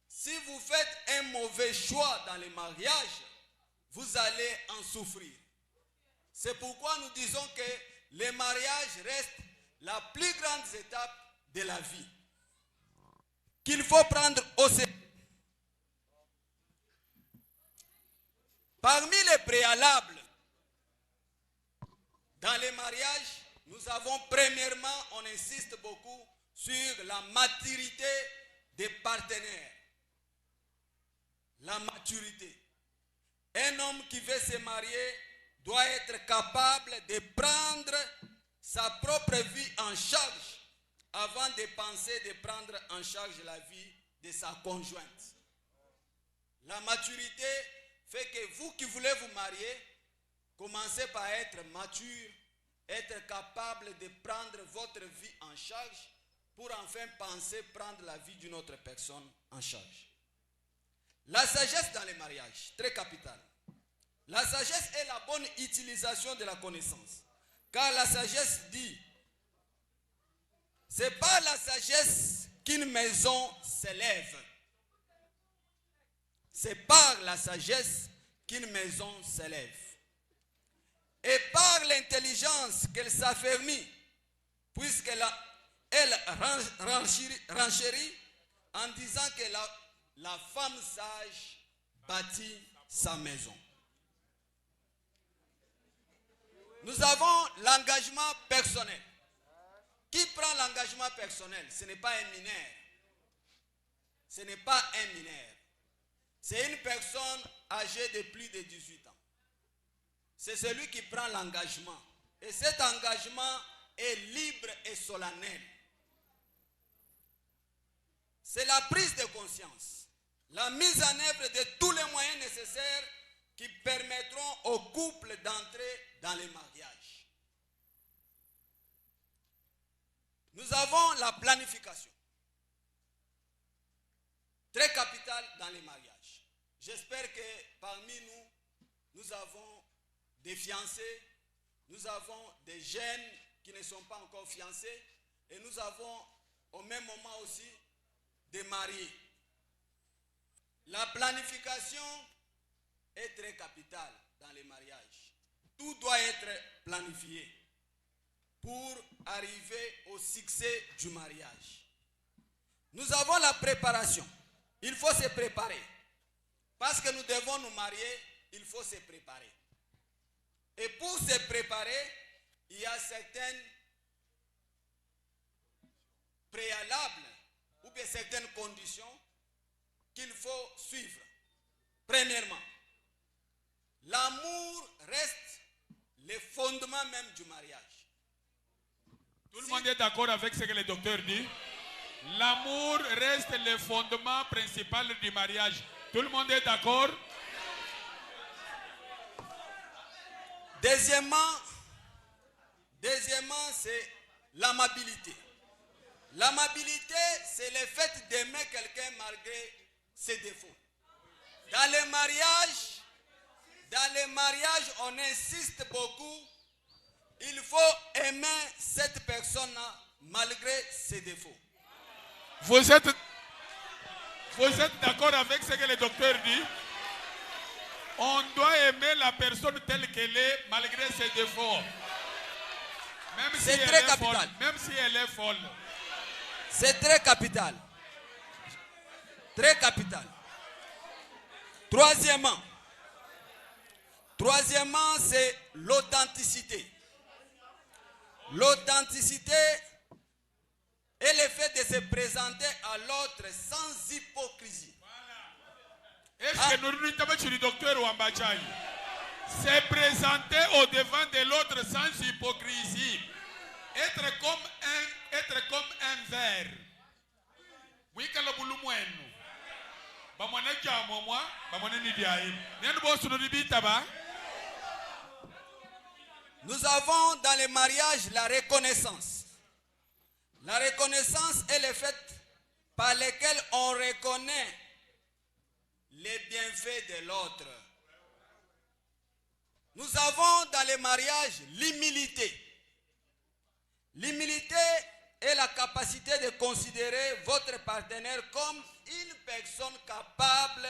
si vous faites un mauvais choix dans le mariage, vous allez en souffrir. C'est pourquoi nous disons que le mariage reste la plus grande étape de la vie, qu'il faut prendre au sérieux. Parmi les préalables dans les mariages, nous avons premièrement, on insiste beaucoup sur la maturité des partenaires. La maturité. Un homme qui veut se marier doit être capable de prendre sa propre vie en charge avant de penser de prendre en charge la vie de sa conjointe. La maturité fait que vous qui voulez vous marier, commencez par être mature, être capable de prendre votre vie en charge pour enfin penser prendre la vie d'une autre personne en charge. La sagesse dans les mariages, très capitale. La sagesse est la bonne utilisation de la connaissance. Car la sagesse dit, c'est par la sagesse qu'une maison s'élève. C'est par la sagesse qu'une maison s'élève. Et par l'intelligence qu'elle s'affermit, puisqu'elle renchérit en disant que la femme sage bâtit sa maison. Nous avons l'engagement personnel. Qui prend l'engagement personnel? Ce n'est pas un mineur. Ce n'est pas un mineur. C'est une personne âgée de plus de 18 ans. C'est celui qui prend l'engagement. Et cet engagement est libre et solennel. C'est la prise de conscience, la mise en œuvre de tous les moyens nécessaires qui permettront au couple d'entrer dans le mariage. Nous avons la planification, très capitale dans les mariages. J'espère que parmi nous, nous avons des fiancés, nous avons des jeunes qui ne sont pas encore fiancés, et nous avons au même moment aussi des mariés. La planification est très capitale dans les mariages. Tout doit être planifié pour arriver au succès du mariage. Nous avons la préparation. Il faut se préparer. Parce que nous devons nous marier, il faut se préparer. Et pour se préparer, il y a certaines préalables ou bien certaines conditions qu'il faut suivre. Premièrement, l'amour reste le fondement même du mariage. Tout le monde est d'accord avec ce que le docteur dit? L'amour reste le fondement principal du mariage. Tout le monde est d'accord? Deuxièmement, c'est l'amabilité. L'amabilité, c'est le fait d'aimer quelqu'un malgré ses défauts. Dans les mariages, on insiste beaucoup. Il faut aimer cette personne malgré ses défauts. Vous êtes d'accord avec ce que le docteur dit? On doit aimer la personne telle qu'elle est malgré ses défauts. C'est très capital. Même si elle est folle. C'est très capital. Très capital. Troisièmement, c'est l'authenticité. L'authenticité est le fait de se présenter à l'autre sans hypocrisie. Est-ce que nous sommes le docteur Wambachai? Se présenter au devant de l'autre sans hypocrisie. Être comme un verre. Oui, que le boulot moine. Nous avons dans les mariages la reconnaissance. La reconnaissance est le fait par lequel on reconnaît les bienfaits de l'autre. Nous avons dans les mariages l'humilité. L'humilité est la capacité de considérer votre partenaire comme une personne capable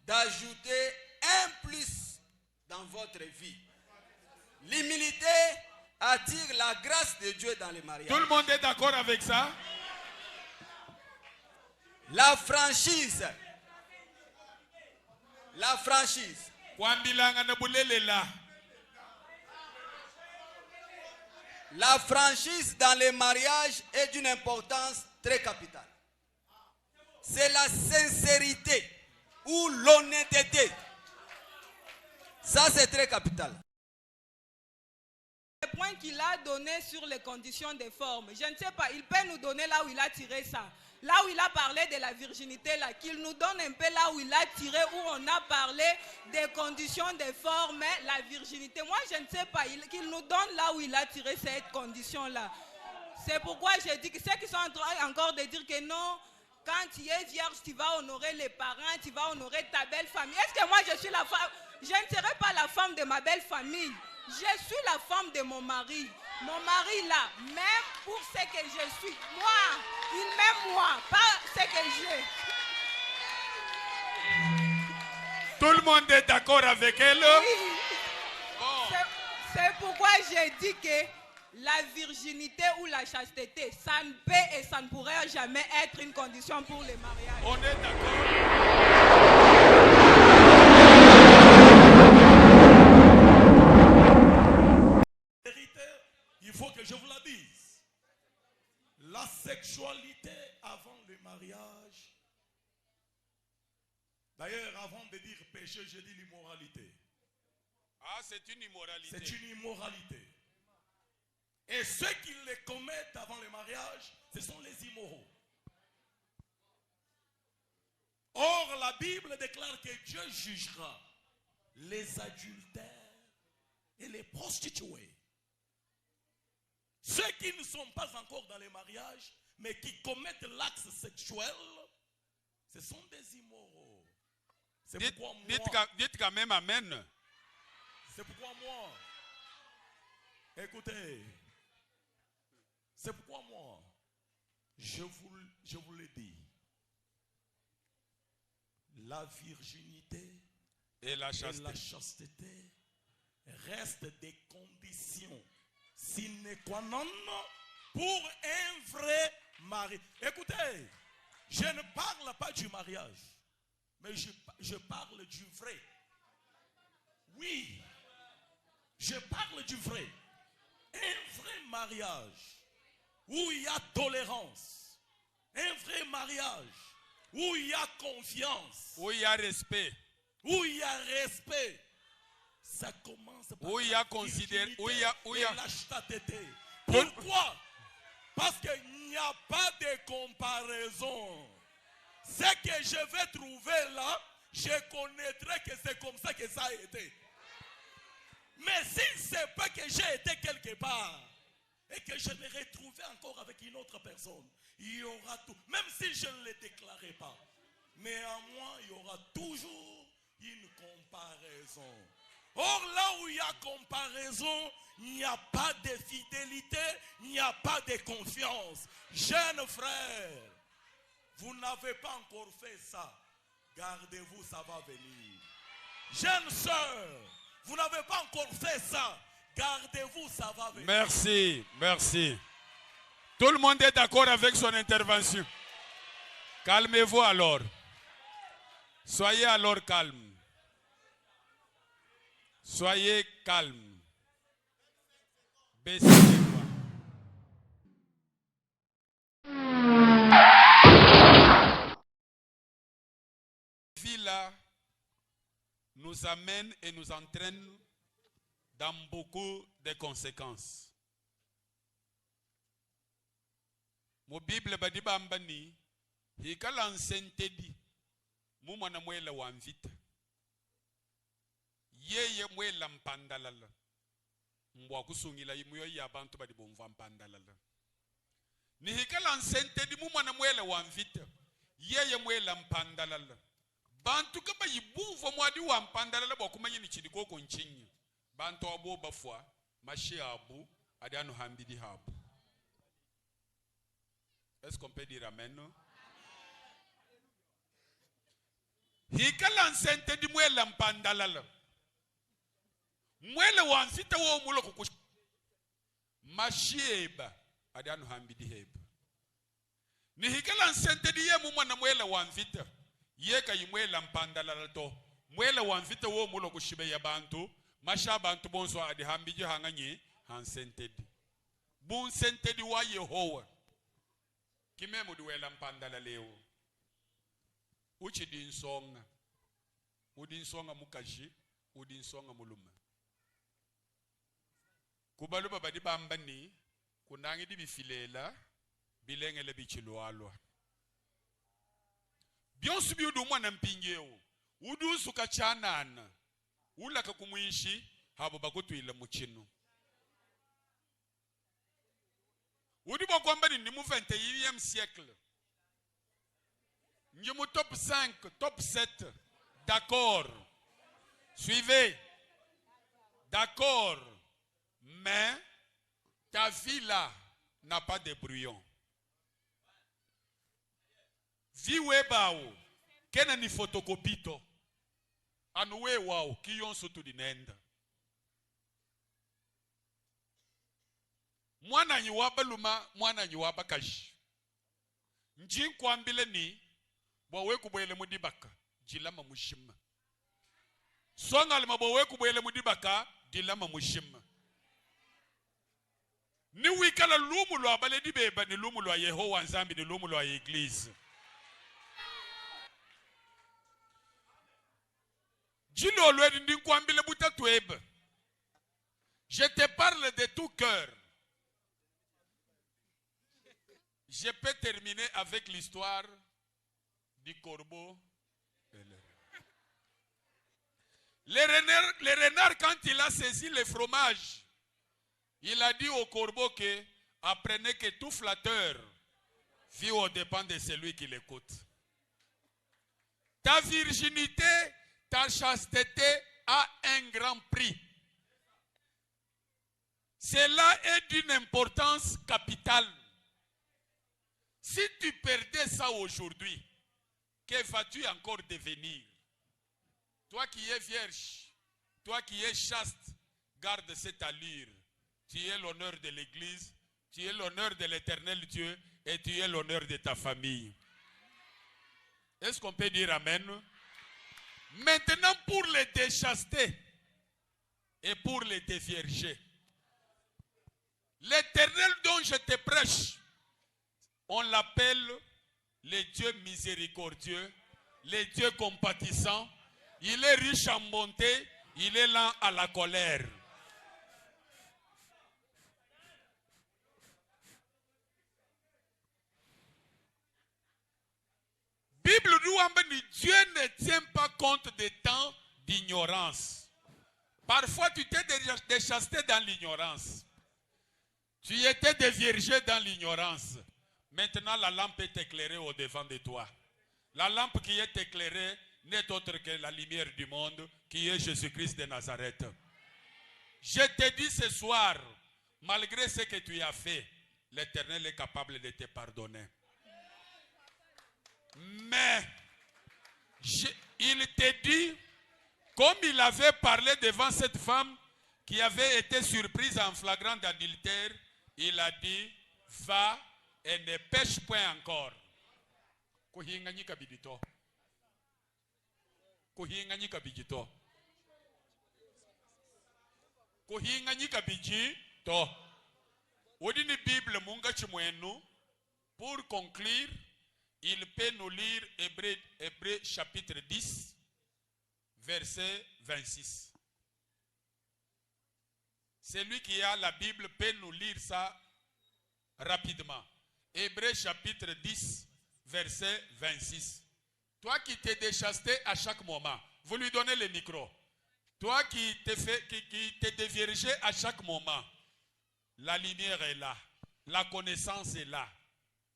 d'ajouter un plus dans votre vie. L'humilité attire la grâce de Dieu dans les mariages. Tout le monde est d'accord avec ça? La franchise. La franchise. La franchise dans les mariages est d'une importance très capitale. C'est la sincérité ou l'honnêteté. Ça, c'est très capital. Le point qu'il a donné sur les conditions des formes, je ne sais pas, il peut nous donner là où il a tiré ça. Là où il a parlé de la virginité, là, qu'il nous donne un peu là où il a tiré, où on a parlé des conditions des formes, la virginité. Moi, je ne sais pas, qu'il nous donne là où il a tiré cette condition-là. C'est pourquoi j'ai dit que ceux qui sont en train encore de dire que non, quand tu es vierge, tu vas honorer les parents, tu vas honorer ta belle famille. Est-ce que moi, je suis la femme? Je ne serai pas la femme de ma belle famille. Je suis la femme de mon mari. Mon mari là, même pour ce que je suis, moi, il m'aime moi, pas ce que j'ai. Tout le monde est d'accord avec elle? Oui. Bon. C'est pourquoi j'ai dit que la virginité ou la chasteté, ça ne peut et ça ne pourrait jamais être une condition pour le mariage. On est d'accord. Il faut que je vous la dise. La sexualité avant le mariage. D'ailleurs, avant de dire péché, je dis l'immoralité. Ah, c'est une immoralité. C'est une immoralité. Et ceux qui les commettent avant le mariage, ce sont les immoraux. Or, la Bible déclare que Dieu jugera les adultères et les prostituées. Ceux qui ne sont pas encore dans les mariages, mais qui commettent l'acte sexuel, ce sont des immoraux. C'est pourquoi moi... Dites quand même amen. C'est pourquoi moi... Écoutez. C'est pourquoi moi, je vous le dis. La virginité et la chasteté restent des conditions sine qua non pour un vrai mari. Écoutez, je ne parle pas du mariage, mais je parle du vrai. Oui, je parle du vrai. Un vrai mariage où il y a tolérance. Un vrai mariage où il y a confiance. Où il y a respect. Où il y a respect. Ça commence par où il y a considéré, où il y a la chasteté. Pourquoi? Parce qu'il n'y a pas de comparaison. Ce que je vais trouver là, je connaîtrai que c'est comme ça que ça a été. Mais si c'est pas que j'ai été quelque part et que je me retrouve encore avec une autre personne, il y aura tout. Même si je ne le déclarais pas, mais à moi, il y aura toujours une comparaison. Or, là où il y a comparaison, il n'y a pas de fidélité, il n'y a pas de confiance. Jeunes frères, vous n'avez pas encore fait ça. Gardez-vous, ça va venir. Jeunes sœurs, vous n'avez pas encore fait ça. Gardez-vous, ça va venir. Merci, merci. Tout le monde est d'accord avec son intervention. Calmez-vous alors. Soyez alors calme. Soyez calme. Baissez les voix. Cette vie-là nous amène et nous entraîne dans beaucoup de conséquences. Mo Bible badi bambani hikala nsentedi mu mwana mwela wa mvita yeye mwela mpandalala mbwa kusungila imuyo ya bantu badi bomva mpandalala ni hikala nsentedi mu mwana mwela wa mvita yeye mwela mpandalala bantu kaba yibumvo mwadi wa mpandala labo kumanye ni chidiko ko nchinyi bantu abo bafwa mashi abu adiano hambidi habu. Est-ce qu'on peut dire amen? Hikala nsente di mwele mpandala la mwele wansita wo mulo kukush mashi eba adiano hambidi heba ni hikala nsente di ye mumwana mwele wanvita yeka yimwela mpandala to mwela wanvite wo mulo kushibe ya bantu masha bantu bonso adi hambije hanganyi hansentedi bun sentedi wa Yehowa kimemu duwela mpandala leo uchi dinsonga udinsonga mukaji udinsonga muluma kubalu babadi bambani kunangi di bifilela bilengele bichilwalwa bionsu biudu mwana mpingeo udu suka chanana ulaka kumwishi habo bakutwila muchino udu bakwamba ni mu 21e siècle njimu top 5 top 7 d'accord suivez d'accord mais ta vie là n'a pas de brouillon. Viwe bao kena ni fotokopito anuwe wao kiyonso tudinenda mwana nyiwaba luma mwana nyiwaba kashi njinkwambile ni bwawe kubwele mudibaka jilama mushima songa lima bwawe kubwele mudibaka jilama mushima ni wikala lumu lwa baledi beba ni lumu lwa Yehowa nzambi ni lumu lwa Eglise. Je te parle de tout cœur. Je peux terminer avec l'histoire du corbeau. Le renard, quand il a saisi le fromage, il a dit au corbeau que apprenez que tout flatteur vit au dépend de celui qui l'écoute. Ta virginité, ta chasteté a un grand prix. Cela est d'une importance capitale. Si tu perdais ça aujourd'hui, que vas-tu encore devenir? Toi qui es vierge, toi qui es chaste, garde cette allure. Tu es l'honneur de l'Église, tu es l'honneur de l'Éternel Dieu et tu es l'honneur de ta famille. Est-ce qu'on peut dire amen? Maintenant, pour les déchastés et pour les déviergés, l'Éternel dont je te prêche, on l'appelle le Dieu miséricordieux, le Dieu compatissant. Il est riche en bonté, il est lent à la colère. Bible dit Dieu ne tient pas compte des temps d'ignorance. Parfois tu t'es déchasté dans l'ignorance. Tu étais déviergé dans l'ignorance. Maintenant la lampe est éclairée au devant de toi. La lampe qui est éclairée n'est autre que la lumière du monde, qui est Jésus-Christ de Nazareth. Je te dis ce soir, malgré ce que tu as fait, l'Éternel est capable de te pardonner. Mais il te dit, comme il avait parlé devant cette femme qui avait été surprise en flagrant d'adultère, il a dit, va et ne pêche point encore. Kuhinganyika bidito. Kuhinganyika bidito. Kuhinganyika bidito. Odini Bible munga chimwenu. Pour conclure, il peut nous lire Hébreux chapitre 10, verset 26. Celui qui a la Bible peut nous lire ça rapidement. Hébreux chapitre 10, verset 26. Toi qui t'es déchasté à chaque moment, vous lui donnez le micro. Toi qui t'es déviergé à chaque moment, la lumière est là. La connaissance est là.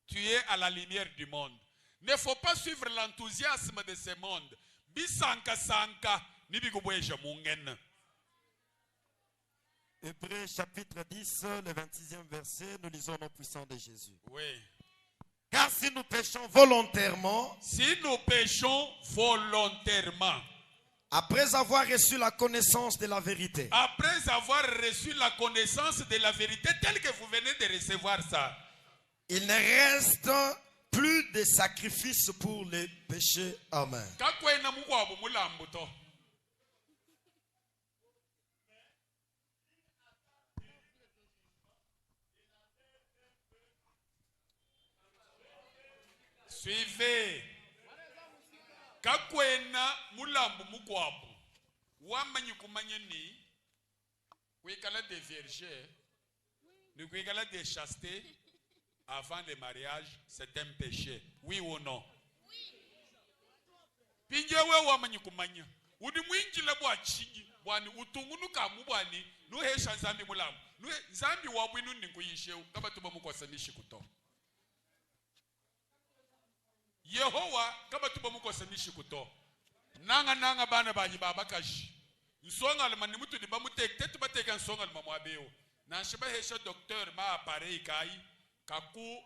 Tu es à la lumière du monde. Il ne faut pas suivre l'enthousiasme de ce monde. bisanka sanka nibikubwesha mungena. Hébreux chapitre 10, le 26e verset, nous lisons au nom puissant de Jésus. Oui. Car si nous péchons volontairement, après avoir reçu la connaissance de la vérité, après avoir reçu la connaissance de la vérité telle que vous venez de recevoir ça, il ne reste plus de sacrifice pour les péchés. Amen. Suivez. Kakwena mulambu mukwabu. Wamanyi kumanya ni kwikala des vierges, ni kwikala des chastetés avant le mariage, c'est un péché. Oui ou non? Oui. Pinjewe wamanyi kumanya. Udi mwinjila bwa chigi, bwani utungunu kamu bwani, nuhesha nzambi mulambu. Nzambi wabwinu nikuyisheu, kama tuba mukwasanishi kuto. Yehowa kama tuba mukosanishi kuto nanga bana banyi babakaji nsonga almani mutu di bamutekte tubateka nsonga almamwabeo na shiba hesha docteur ma appareil kai kaku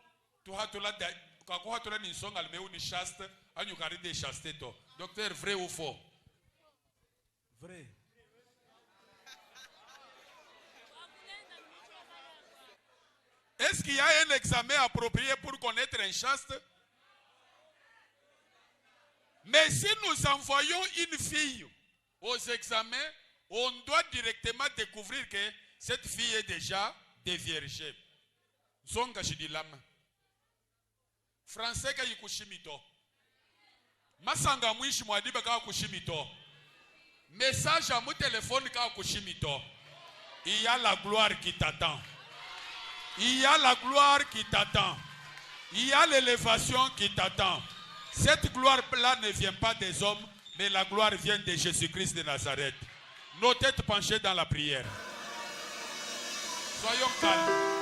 hatula ni nsonga almeu ni chaste anyu kari de chaste to docteur vrai ou faux? Vrai. Est-ce qu'il y a un examen approprié pour connaître un chaste? Mais si nous envoyons une fille aux examens, on doit directement découvrir que cette fille est déjà déviergée. Zonga shidilama. Français ka yikushimito. Masanga mwishi mwadiba ka kushimito. Message à mon téléphone ka kushimito. Il y a la gloire qui t'attend. Il y a la gloire qui t'attend. Il y a l'élévation qui t'attend. Cette gloire-là ne vient pas des hommes, mais la gloire vient de Jésus-Christ de Nazareth. Nos têtes penchées dans la prière. Soyons calmes.